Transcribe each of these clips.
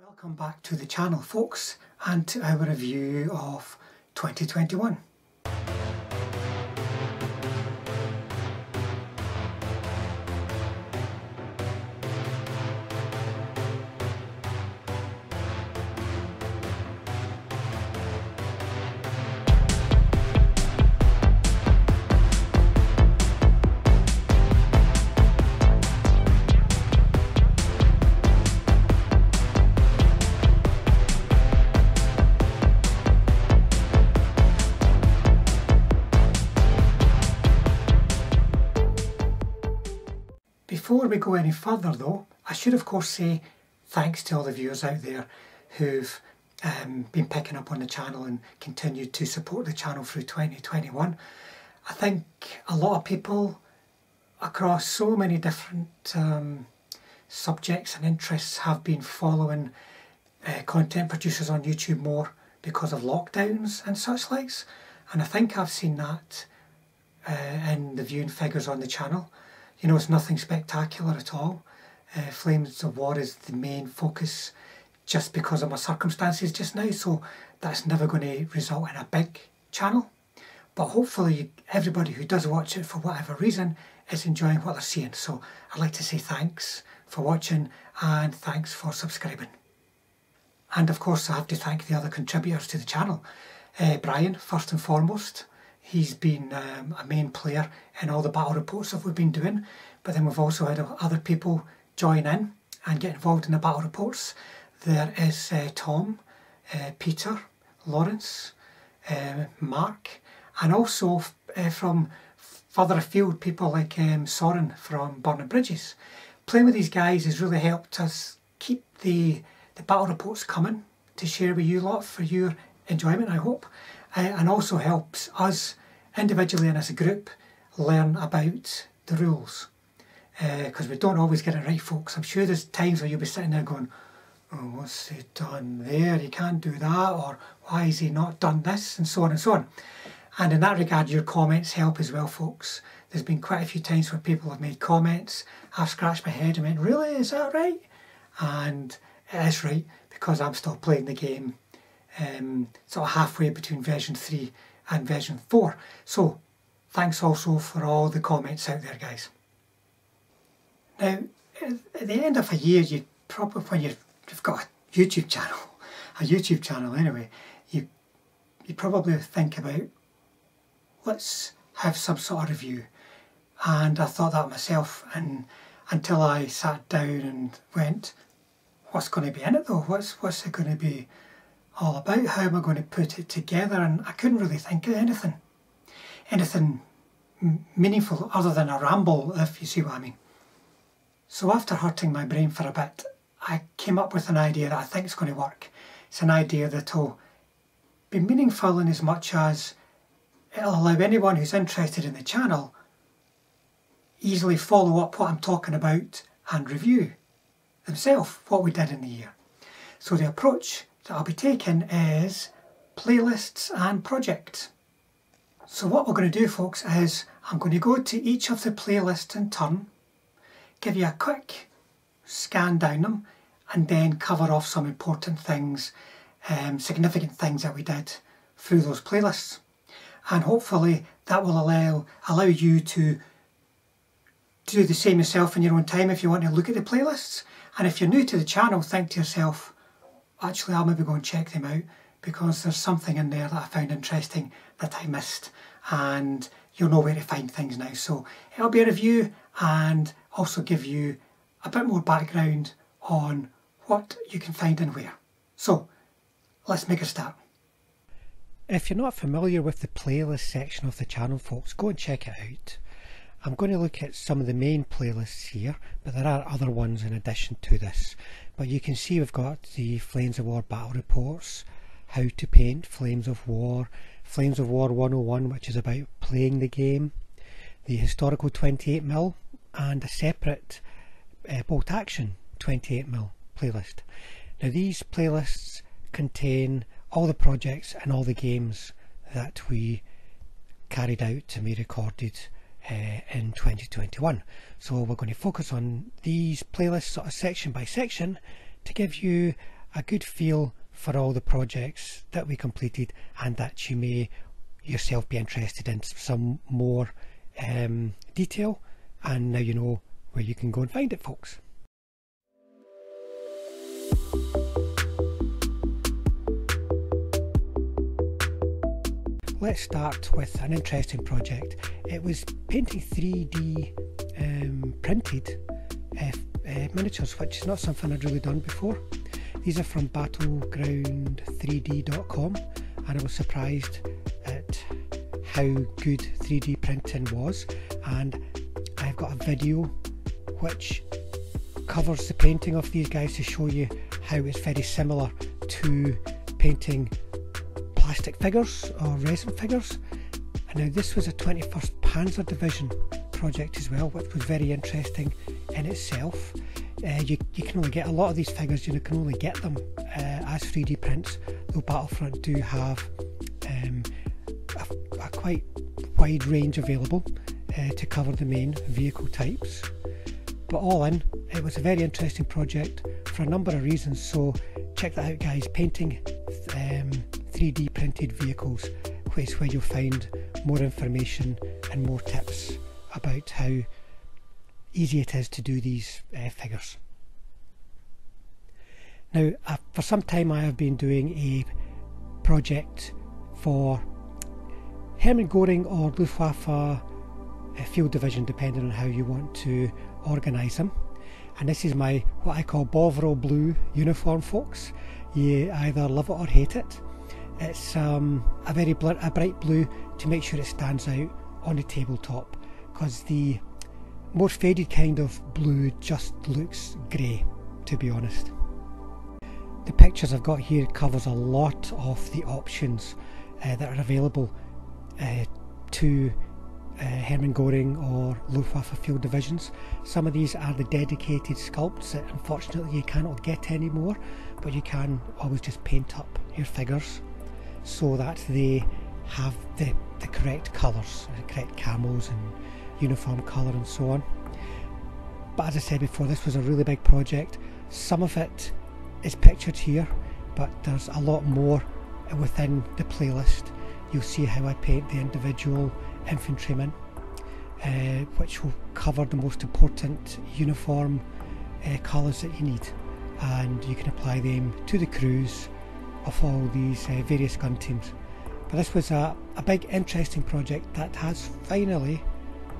Welcome back to the channel, folks, and to our review of 2021. Before we go any further though, I should of course say thanks to all the viewers out there who've been picking up on the channel and continued to support the channel through 2021. I think a lot of people across so many different subjects and interests have been following content producers on YouTube more because of lockdowns and such likes, and I think I've seen that in the viewing figures on the channel. You know, it's nothing spectacular at all. Flames of War is the main focus just because of my circumstances just now, so that's never going to result in a big channel. But hopefully everybody who does watch it for whatever reason is enjoying what they're seeing. So I'd like to say thanks for watching and thanks for subscribing. And of course I have to thank the other contributors to the channel. Brian, first and foremost. He's been a main player in all the battle reports that we've been doing, but then we've also had other people join in and get involved in the battle reports. There is Tom, Peter, Lawrence, Mark, and also from further afield people like Soren from Burning Bridges. Playing with these guys has really helped us keep the battle reports coming to share with you lot for your enjoyment, I hope, and also helps us individually and as a group learn about the rules, because we don't always get it right, folks. I'm sure there's times where you'll be sitting there going, oh, what's he done there, you can't do that, or why has he not done this, and so on and so on. And in that regard your comments help as well, folks. There's been quite a few times where people have made comments, I've scratched my head and went, really, is that right? And it is right, because I'm still playing the game sort of halfway between version 3 and version 4. So thanks also for all the comments out there, guys. Now at the end of a year, you probably, when you've got a YouTube channel anyway, you probably think about, let's have some sort of review. And I thought that myself, and until I sat down and went, what's going to be in it though? What's it going to be all about? How am I going to put it together? And I couldn't really think of anything meaningful other than a ramble, if you see what I mean. So after hurting my brain for a bit, I came up with an idea that I think is going to work. It's an idea that will be meaningful in as much as it'll allow anyone who's interested in the channel easily follow up what I'm talking about and review themselves what we did in the year. So the approach that I'll be taking is playlists and projects. So what we're going to do, folks, is I'm going to go to each of the playlists in turn, give you a quick scan down them, and then cover off some important things, significant things that we did through those playlists. And hopefully that will allow you to do the same yourself in your own time if you want to look at the playlists. And if you're new to the channel, think to yourself, actually I'll maybe go and check them out because there's something in there that I found interesting that I missed, and you'll know where to find things now. So it'll be a review and also give you a bit more background on what you can find and where. So let's make a start. If you're not familiar with the playlist section of the channel, folks, go and check it out. I'm going to look at some of the main playlists here, but there are other ones in addition to this. But you can see we've got the Flames of War battle reports, how to paint Flames of War 101, which is about playing the game, the historical 28mm, and a separate bolt action 28mm playlist. Now these playlists contain all the projects and all the games that we carried out and we recorded in 2021. So we're going to focus on these playlists sort of section by section to give you a good feel for all the projects that we completed, and that you may yourself be interested in some more detail. And now you know where you can go and find it, folks. Let's start with an interesting project. It was painting 3D printed miniatures, which is not something I'd really done before. These are from battleground3d.com, and I was surprised at how good 3D printing was, and I've got a video which covers the painting of these guys to show you how it's very similar to painting plastic figures or resin figures. And now this was a 21st Panzer Division project as well, which was very interesting in itself. You can only get a lot of these figures, you can only get them as 3D prints, though Battlefront do have a quite wide range available to cover the main vehicle types. But all in, it was a very interesting project for a number of reasons, so check that out guys. Painting 3D printed vehicles, which is where you'll find more information and more tips about how easy it is to do these figures. Now, for some time I have been doing a project for Hermann Göring or Luftwaffe Field Division, depending on how you want to organise them. And this is my what I call Bovril blue uniform, folks. You either love it or hate it. It's a bright blue to make sure it stands out on the tabletop, because the more faded kind of blue just looks grey, to be honest. The pictures I've got here covers a lot of the options that are available to Hermann Göring or Luftwaffe Field Divisions. Some of these are the dedicated sculpts that unfortunately you cannot get anymore, but you can always just paint up your figures so that they have the correct colours, correct camos and uniform colour and so on. But as I said before, this was a really big project. Some of it is pictured here, but there's a lot more within the playlist. You'll see how I paint the individual infantrymen, which will cover the most important uniform colours that you need, and you can apply them to the crews of all these various gun teams. But this was a big interesting project that has finally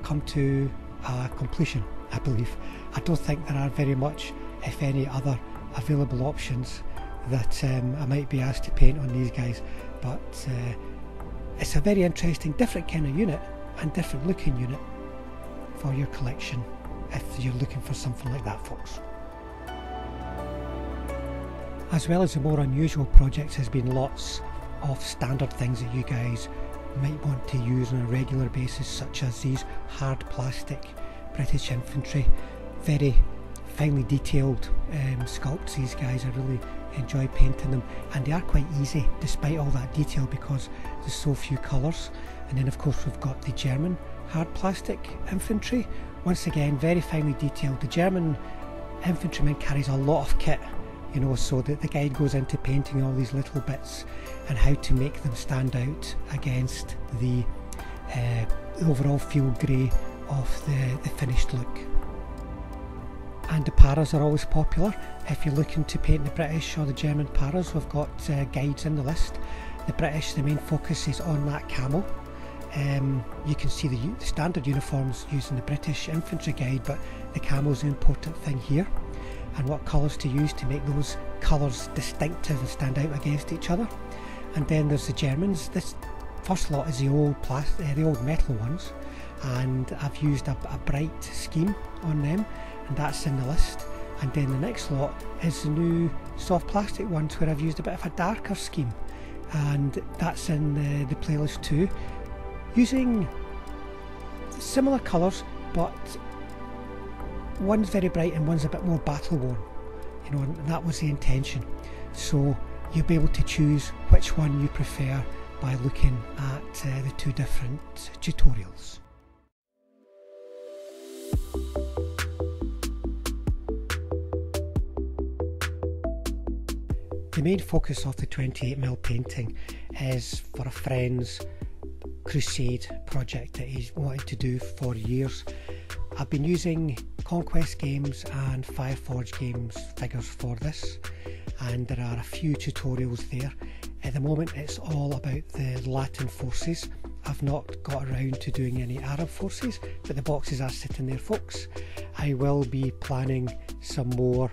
come to completion, I believe. I don't think there are very much, if any, other available options that I might be asked to paint on these guys, but it's a very interesting, different kind of unit and different looking unit for your collection if you're looking for something like that, folks. As well as the more unusual projects, has been lots of standard things that you guys might want to use on a regular basis, such as these hard plastic British infantry. Very finely detailed sculpts. These guys, I really enjoy painting them, and they are quite easy despite all that detail because there's so few colours. And then of course we've got the German hard plastic infantry. Once again, very finely detailed. The German infantryman carries a lot of kit, you know, so that the guide goes into painting all these little bits and how to make them stand out against the overall field grey of the finished look. And the paras are always popular. If you're looking to paint the British or the German paras, we've got guides in the list. The British, the main focus is on that camo. You can see the standard uniforms using the British infantry guide, but the camo is the important thing here, and what colours to use to make those colours distinctive and stand out against each other. And then there's the Germans. This first lot is the old metal ones, and I've used a bright scheme on them, and that's in the list. And then the next lot is the new soft plastic ones, where I've used a bit of a darker scheme, and that's in the playlist too, using similar colours, but one's very bright and one's a bit more battle worn, you know, and that was the intention. So you'll be able to choose which one you prefer by looking at the two different tutorials. The main focus of the 28mm painting is for a friend's crusade project that he's wanted to do for years. I've been using Conquest Games and Fireforge Games figures for this, and there are a few tutorials there. At the moment it's all about the Latin forces. I've not got around to doing any Arab forces, but the boxes are sitting there, folks. I will be planning some more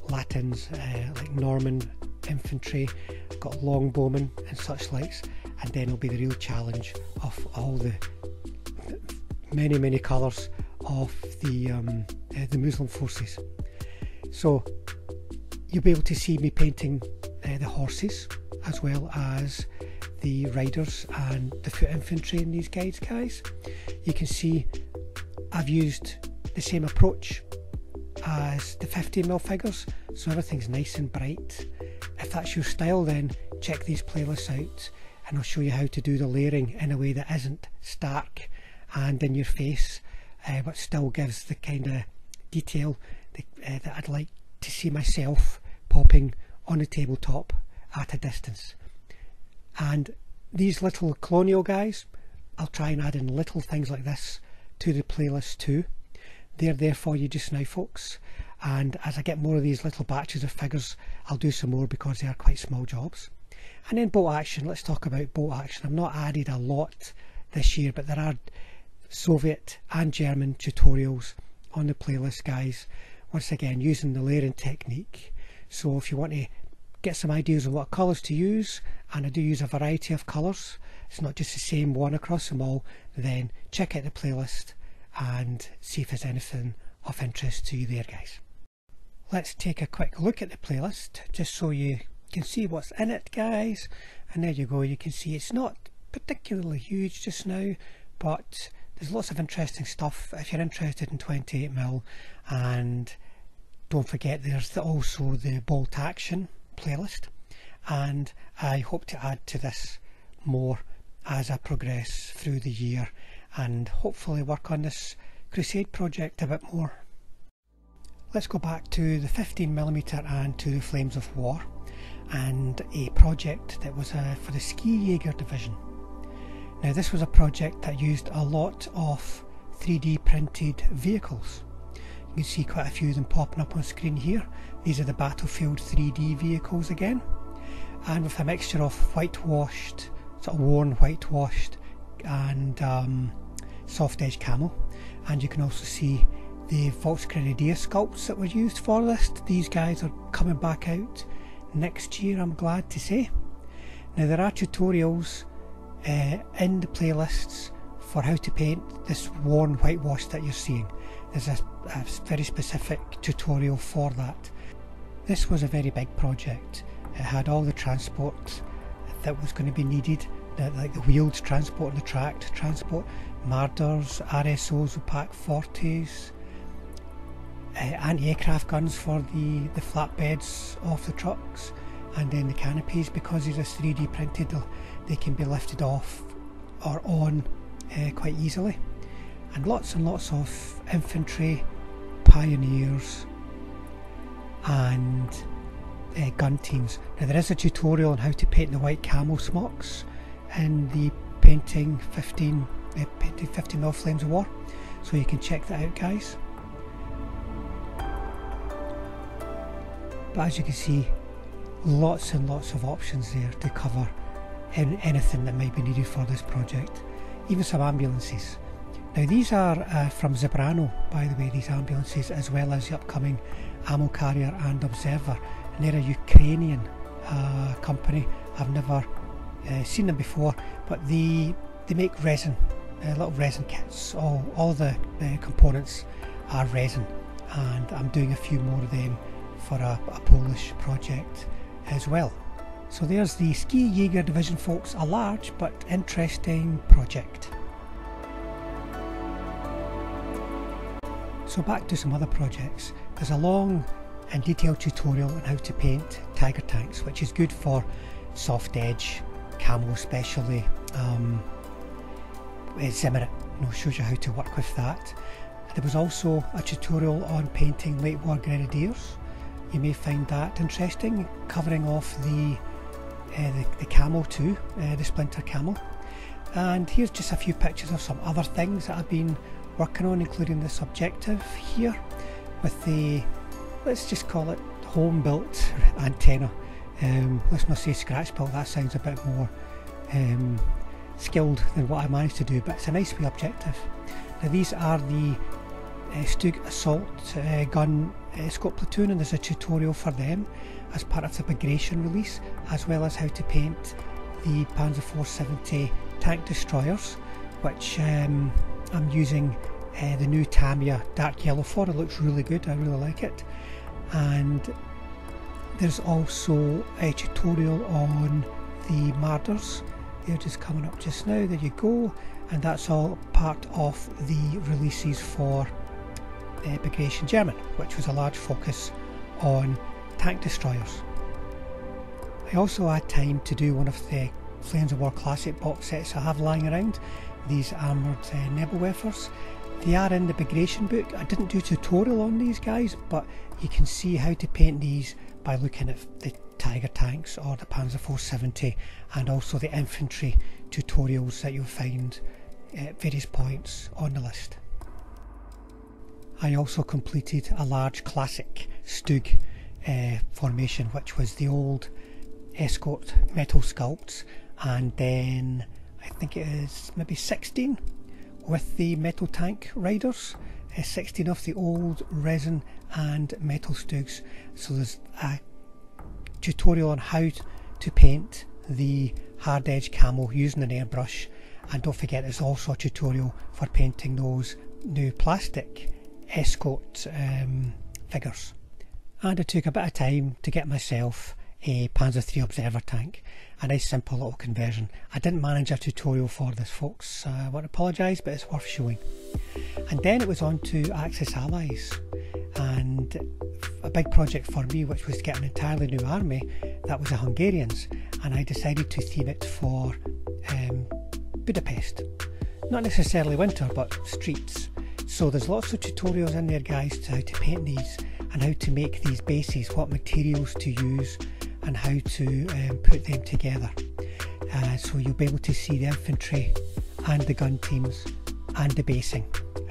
Latins, like Norman infantry, I've got longbowmen and such likes, and then it'll be the real challenge of all the many colours of the Muslim forces. So you'll be able to see me painting the horses as well as the riders and the foot infantry in these guides, guys. You can see I've used the same approach as the 15mm figures, so everything's nice and bright. If that's your style, then check these playlists out and I'll show you how to do the layering in a way that isn't stark and in your face, but still gives the kind of detail that I'd like to see myself popping on the tabletop at a distance. And these little colonial guys, I'll try and add in little things like this to the playlist too. They're there for you just now, folks, and as I get more of these little batches of figures, I'll do some more because they are quite small jobs. And then boat action, let's talk about boat action. I've not added a lot this year, but there are Soviet and German tutorials on the playlist, guys, once again using the layering technique. So if you want to get some ideas on what colours to use, and I do use a variety of colours, it's not just the same one across them all, then check out the playlist and see if there's anything of interest to you there, guys. Let's take a quick look at the playlist just so you can see what's in it, guys. And there you go, you can see it's not particularly huge just now, but there's lots of interesting stuff if you're interested in 28mm. And don't forget there's also the bolt action playlist, and I hope to add to this more as I progress through the year and hopefully work on this crusade project a bit more. Let's go back to the 15mm and to the Flames of War, and a project that was for the Ski Jaeger division. Now this was a project that used a lot of 3D printed vehicles. You can see quite a few of them popping up on screen here. These are the Battlefield 3D vehicles again, and with a mixture of whitewashed, sort of worn whitewashed and soft edge camo. And you can also see the Volksgrenadier sculpts that were used for this. These guys are coming back out next year, I'm glad to say. Now there are tutorials in the playlists for how to paint this worn whitewash that you're seeing. There's a very specific tutorial for that. This was a very big project. It had all the transport that was going to be needed, like the wheeled transport and the tracked transport, Marders, RSOs with Pack 40s, anti-aircraft guns for the flatbeds of the trucks, and then the canopies, because these are 3D printed, they can be lifted off or on quite easily. And lots of infantry, pioneers and gun teams. Now there is a tutorial on how to paint the white camo smocks in the painting 15mm Flames of War, so you can check that out, guys. But as you can see, lots and lots of options there to cover anything that might be needed for this project, even some ambulances. Now these are from Zebrano, by the way, these ambulances, as well as the upcoming Ammo Carrier and Observer, and they're a Ukrainian company. I've never seen them before, but they make resin, little resin kits. All the components are resin, and I'm doing a few more of them for a Polish project as well. So there's the Ski Jaeger division, folks, a large but interesting project. So back to some other projects. There's a long and detailed tutorial on how to paint Tiger tanks, which is good for soft edge camo, especially Zimmerit, shows you how to work with that. There was also a tutorial on painting late war grenadiers, you may find that interesting, covering off the camel too, the splinter camel. And here's just a few pictures of some other things that I've been working on, including this objective here with the, let's just call it home built antenna. Let's not say scratch built, that sounds a bit more skilled than what I managed to do, but it's a nice wee objective. Now these are the Stug assault gun scope platoon, and there's a tutorial for them as part of the migration release, as well as how to paint the Panzer 470 tank destroyers, which I'm using the new Tamiya dark yellow for. It looks really good, I really like it. And there's also a tutorial on the Marders. They're just coming up just now, there you go, and that's all part of the releases for Migration German, which was a large focus on tank destroyers. I also had time to do one of the Flames of War Classic box sets I have lying around, these armoured Nebelwerfers. They are in the Migration book. I didn't do a tutorial on these guys, but you can see how to paint these by looking at the Tiger tanks or the Panzer 470, and also the infantry tutorials that you'll find at various points on the list. I also completed a large classic Stug formation, which was the old escort metal sculpts, and then I think it is maybe 16 with the metal tank riders, 16 of the old resin and metal Stugs. So there's a tutorial on how to paint the hard edge camo using an airbrush, and don't forget there's also a tutorial for painting those new plastic escort figures. And I took a bit of time to get myself a Panzer III Observer tank, a nice simple little conversion. I didn't manage a tutorial for this, folks, I want to apologise, but it's worth showing. And then it was on to Axis Allies, and a big project for me, which was to get an entirely new army. That was the Hungarians, and I decided to theme it for Budapest. Not necessarily winter, but streets. So there's lots of tutorials in there, guys, to how to paint these and how to make these bases, what materials to use and how to put them together. So you'll be able to see the infantry and the gun teams and the basing,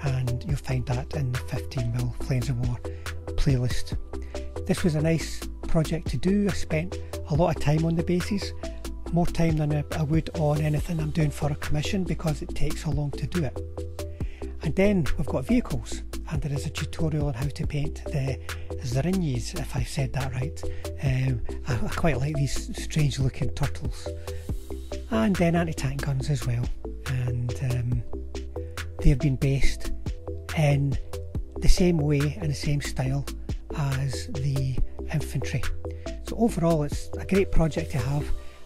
and you'll find that in the 15mm Flames of War playlist. This was a nice project to do. I spent a lot of time on the bases, more time than I would on anything I'm doing for a commission, because it takes so long to do it. And then we've got vehicles, and there is a tutorial on how to paint the Zarinyis, if I've said that right. I quite like these strange looking turtles. And then anti-tank guns as well, and they've been based in the same way and the same style as the infantry. So overall it's a great project to have,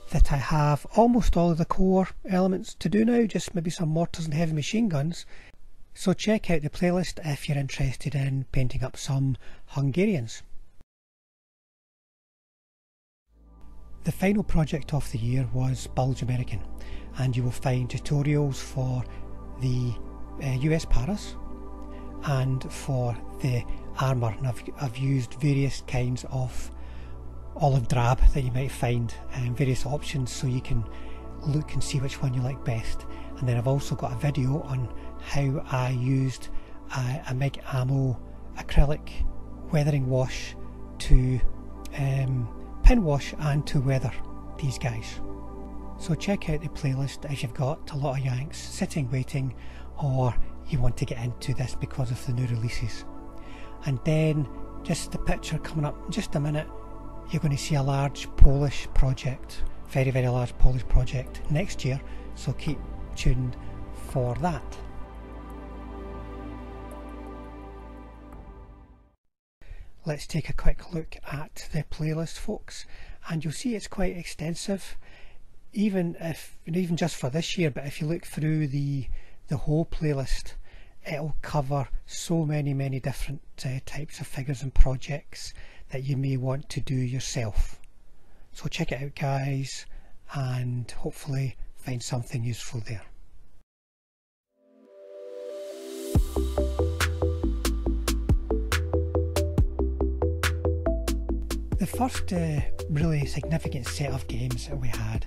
that I have almost all of the core elements to do now, just maybe some mortars and heavy machine guns. So check out the playlist if you're interested in painting up some Hungarians. The final project of the year was Bulge American, and you will find tutorials for the US Paras and for the armour, and I've used various kinds of olive drab that you might find, and various options so you can look and see which one you like best. And then I've also got a video on how I used a MIG ammo acrylic weathering wash to pin wash and to weather these guys. So check out the playlist if you've got a lot of Yanks sitting waiting, or you want to get into this because of the new releases. And then just the picture coming up in just a minute, you're going to see a large Polish project, very large Polish project next year, so keep tuned for that. Let's take a quick look at the playlist, folks, and you'll see it's quite extensive, even just for this year. But if you look through the whole playlist, it'll cover so many different types of figures and projects that you may want to do yourself. So check it out, guys, and hopefully find something useful there. The first really significant set of games that we had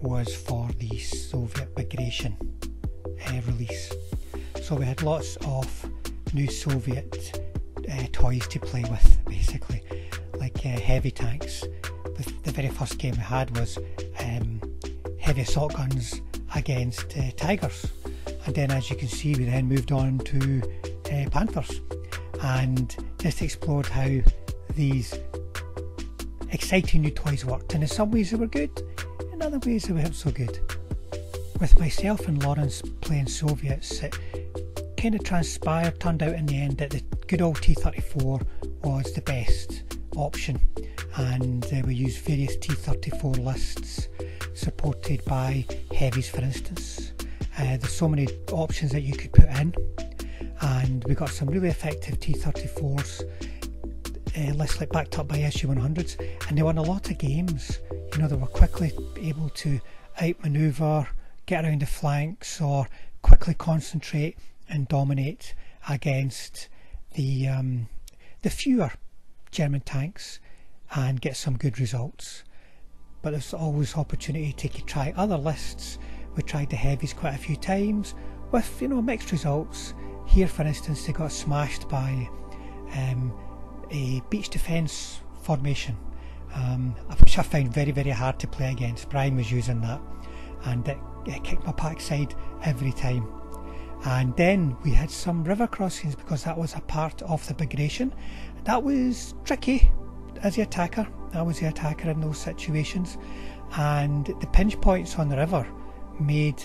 was for the Soviet Bagration release. So we had lots of new Soviet toys to play with, basically, like heavy tanks. The very first game we had was heavy assault guns against Tigers, and then, as you can see, we then moved on to Panthers, and just explored how these exciting new toys worked. And in some ways they were good, in other ways they weren't so good. With myself and Lawrence playing Soviets, it kind of turned out in the end that the good old T-34 was the best option, and we used various T-34 lists supported by heavies, for instance. There's so many options that you could put in, and we got some really effective T-34s lists, like backed up by SU-100s, and they won a lot of games. You know, they were quickly able to outmaneuver, get around the flanks, or quickly concentrate and dominate against the fewer German tanks and get some good results. But there's always opportunity to try other lists. We tried the heavies quite a few times with, you know, mixed results. Here, for instance, they got smashed by a beach defence formation, which I found very, very hard to play against. Brian was using that, and it kicked my backside every time. And then we had some river crossings, because that was a part of the Bagration. That was tricky as the attacker. I was the attacker in those situations, and the pinch points on the river made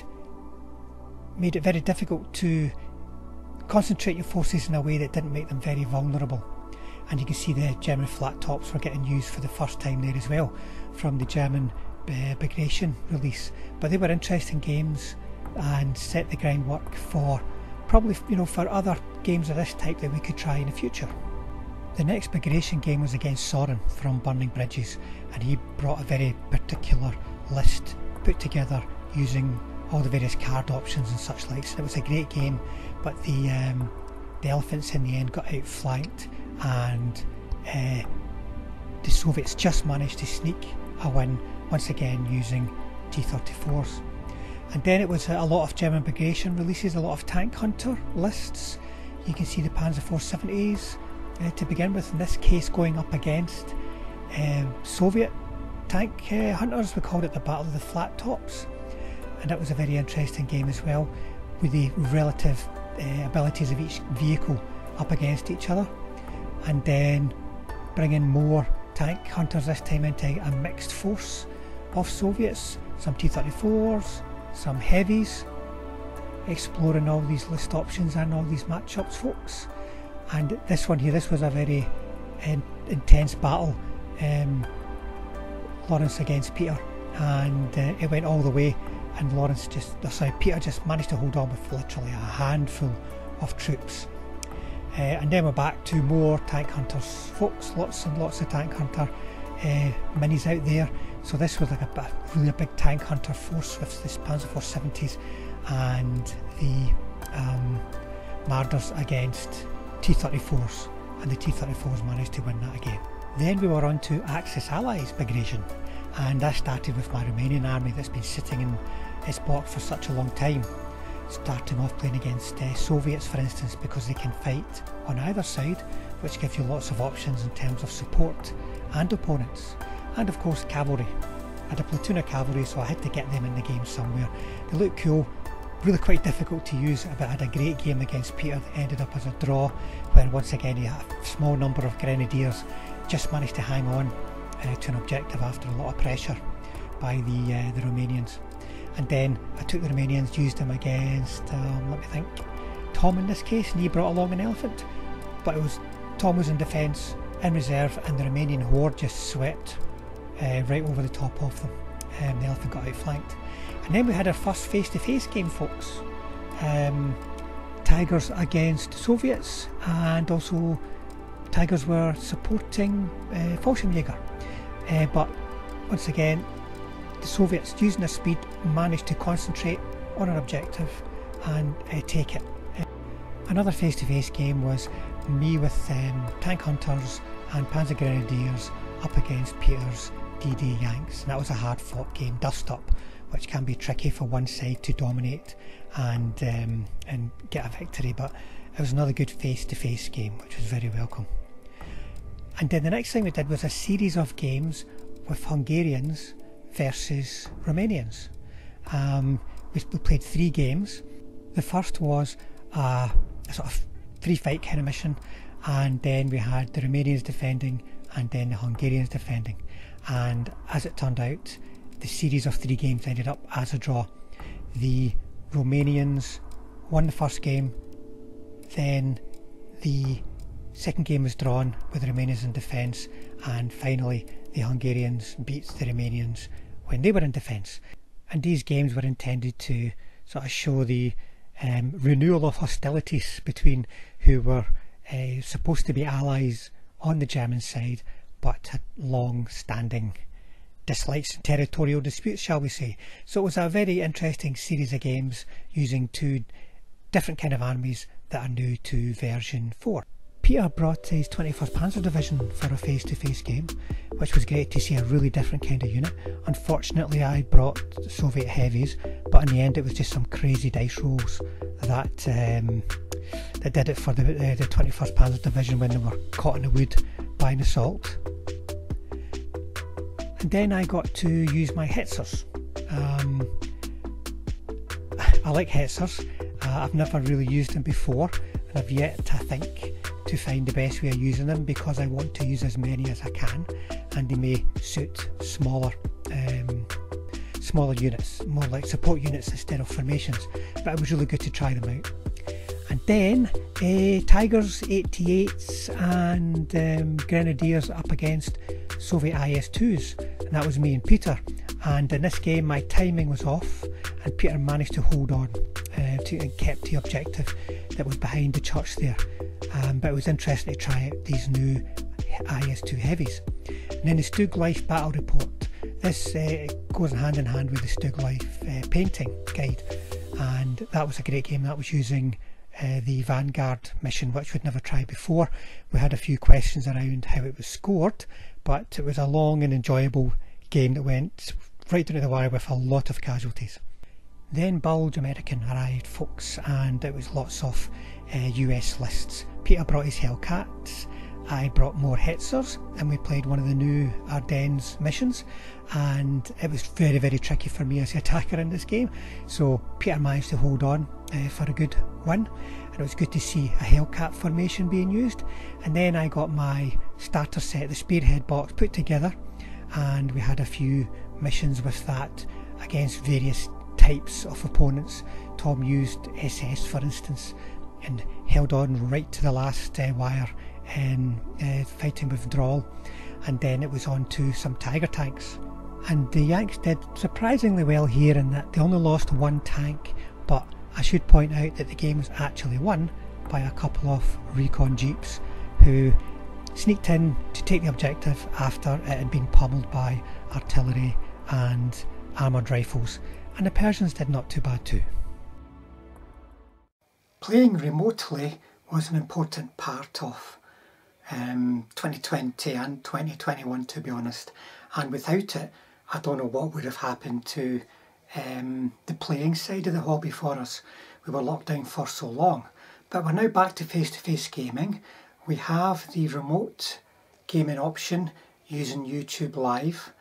it very difficult to concentrate your forces in a way that didn't make them very vulnerable. And you can see the German flat tops were getting used for the first time there as well, from the German Bagration release. But they were interesting games and set the groundwork for probably, you know, for other games of this type that we could try in the future. The next Bagration game was against Soren from Burning Bridges, and he brought a very particular list put together using all the various card options and such like. So it was a great game, but the elephants in the end got outflanked, and the Soviets just managed to sneak a win, once again using T-34s. And then it was a lot of German Bagration releases, a lot of tank hunter lists. You can see the Panzer 470s to begin with, in this case going up against Soviet tank hunters. We called it the Battle of the Flat Tops, and that was a very interesting game as well, with the relative abilities of each vehicle up against each other. And then bringing more tank hunters, this time into a mixed force of Soviets, some T-34s, some heavies, exploring all these list options and all these matchups, folks. And this one here, this was a very intense battle, Lawrence against Peter, and it went all the way, and Peter just managed to hold on with literally a handful of troops. And then we're back to more tank hunters, folks. Lots and lots of tank hunter minis out there. So this was like a really big tank hunter force with this Panzer 470s and the Marders against T-34s, and the T-34s managed to win that again. Then we were on to Axis Allies Bagration, and that started with my Romanian army that's been sitting in its block for such a long time. Starting off playing against Soviets, for instance, because they can fight on either side, which gives you lots of options in terms of support and opponents. And of course cavalry. I had a platoon of cavalry, so I had to get them in the game somewhere. They look cool, really quite difficult to use, but I had a great game against Peter that ended up as a draw, when once again he had a small number of grenadiers just managed to hang on to an objective after a lot of pressure by the Romanians. And then I took the Romanians, used them against, let me think, Tom in this case, and he brought along an elephant. But Tom was in defence, in reserve, and the Romanian horde just swept right over the top of them. The elephant got outflanked. And then we had our first face-to-face game, folks. Tigers against Soviets, and also Tigers were supporting Fallschirmjäger. But once again, the Soviets, using their speed, managed to concentrate on an objective and take it. Another face-to-face game was me with tank hunters and panzer grenadiers up against Peter's D-Day Yanks, and that was a hard fought game, dust up, which can be tricky for one side to dominate and get a victory, but it was another good face-to-face game, which was very welcome. And then the next thing we did was a series of games with Hungarians versus Romanians. We played 3 games. The first was a sort of 3-fight kind of mission, and then we had the Romanians defending and then the Hungarians defending. And as it turned out, the series of 3 games ended up as a draw. The Romanians won the first game, then the second game was drawn with the Romanians in defence, and finally the Hungarians beat the Romanians when they were in defence. And these games were intended to sort of show the renewal of hostilities between who were supposed to be allies on the German side but had long-standing dislikes and territorial disputes, shall we say. So it was a very interesting series of games using 2 different kind of armies that are new to version 4. Peter brought his 21st Panzer Division for a face-to-face game, which was great to see a really different kind of unit. Unfortunately, I brought Soviet heavies, but in the end it was just some crazy dice rolls that did it for the 21st Panzer Division when they were caught in the wood by an assault. And then I got to use my Hetzers. I like Hetzers. I've never really used them before, and I've yet, I think, to find the best way of using them, because I want to use as many as I can, and they may suit smaller units, more like support units instead of formations, but it was really good to try them out. And then Tigers 88s and Grenadiers up against Soviet IS-2s, and that was me and Peter. And in this game my timing was off, and Peter managed to hold on and kept the objective that was behind the church there. But it was interesting to try out these new IS-2 heavies. And then the Stug Life Battle Report. This goes hand in hand with the Stug Life painting guide, and that was a great game. That was using the Vanguard mission, which we'd never tried before. We had a few questions around how it was scored, but it was a long and enjoyable game that went right down to the wire with a lot of casualties. Then Bulge American arrived, folks, and it was lots of US lists. Peter brought his Hellcats, I brought more Hetzers, and we played one of the new Ardennes missions, and it was very, very tricky for me as the attacker in this game, so Peter managed to hold on for a good win, and it was good to see a Hellcat formation being used. And then I got my starter set, the Spearhead box, put together, and we had a few missions with that against various types of opponents. Tom used SS, for instance, and held on right to the last wire in fighting withdrawal, and then it was on to some Tiger tanks. And the Yanks did surprisingly well here in that they only lost 1 tank, but I should point out that the game was actually won by a couple of recon jeeps who sneaked in to take the objective after it had been pummeled by artillery and armoured rifles, and the Persians did not too bad too. Playing remotely was an important part of 2020 and 2021, to be honest, and without it I don't know what would have happened to the playing side of the hobby for us. We were locked down for so long, but we're now back to face-to-face gaming. We have the remote gaming option using YouTube Live.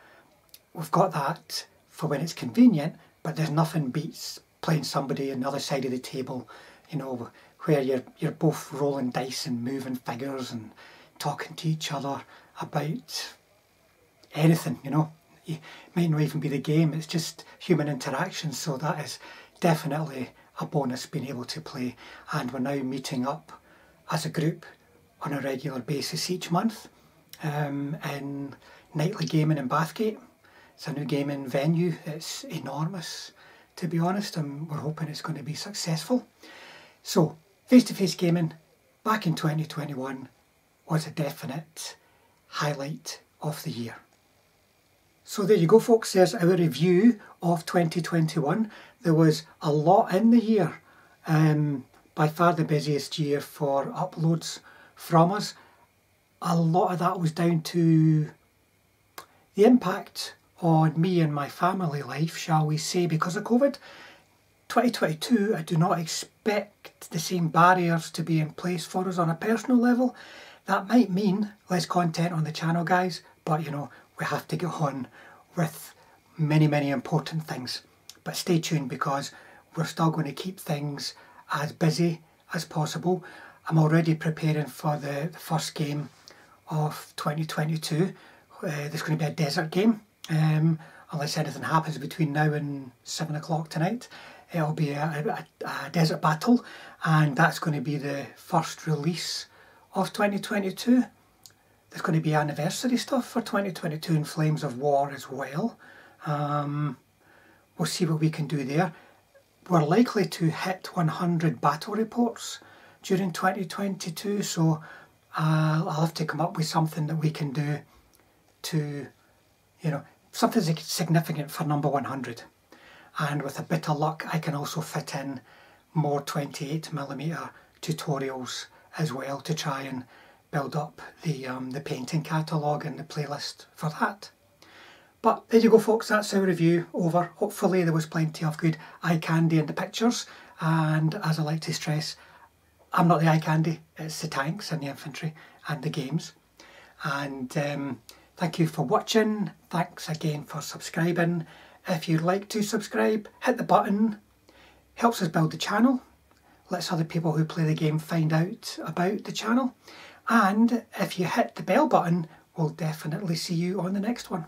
We've got that for when it's convenient, but there's nothing beats playing somebody on the other side of the table, you know, where you're both rolling dice and moving figures and talking to each other about anything, you know. It might not even be the game, it's just human interaction, so that is definitely a bonus, being able to play. And we're now meeting up as a group on a regular basis each month in Nightly Gaming in Bathgate. It's a new gaming venue, it's enormous, to be honest, and we're hoping it's going to be successful. So face-to-face gaming back in 2021 was a definite highlight of the year. So there you go, folks, there's our review of 2021. There was a lot in the year, by far the busiest year for uploads from us. A lot of that was down to The impact on me and my family life, shall we say, because of COVID, 2022, I do not expect the same barriers to be in place for us on a personal level. That might mean less content on the channel, guys, but you know, we have to get on with many, many important things. But stay tuned, because we're still going to keep things as busy as possible. I'm already preparing for the first game of 2022. There's going to be a desert game, unless anything happens between now and 7 o'clock tonight. It'll be a desert battle, and that's going to be the first release of 2022. There's going to be anniversary stuff for 2022 and Flames of War as well. We'll see what we can do there. We're likely to hit 100 battle reports during 2022, so I'll have to come up with something that we can do to, you know, something significant for number 100. And with a bit of luck, I can also fit in more 28mm tutorials as well to try and build up the painting catalogue and the playlist for that. But there you go, folks, that's our review over. Hopefully there was plenty of good eye candy in the pictures, and as I like to stress, I'm not the eye candy, it's the tanks and the infantry and the games. And thank you for watching, thanks again for subscribing. If you'd like to subscribe, hit the button, helps us build the channel, lets other people who play the game find out about the channel. And if you hit the bell button, we'll definitely see you on the next one.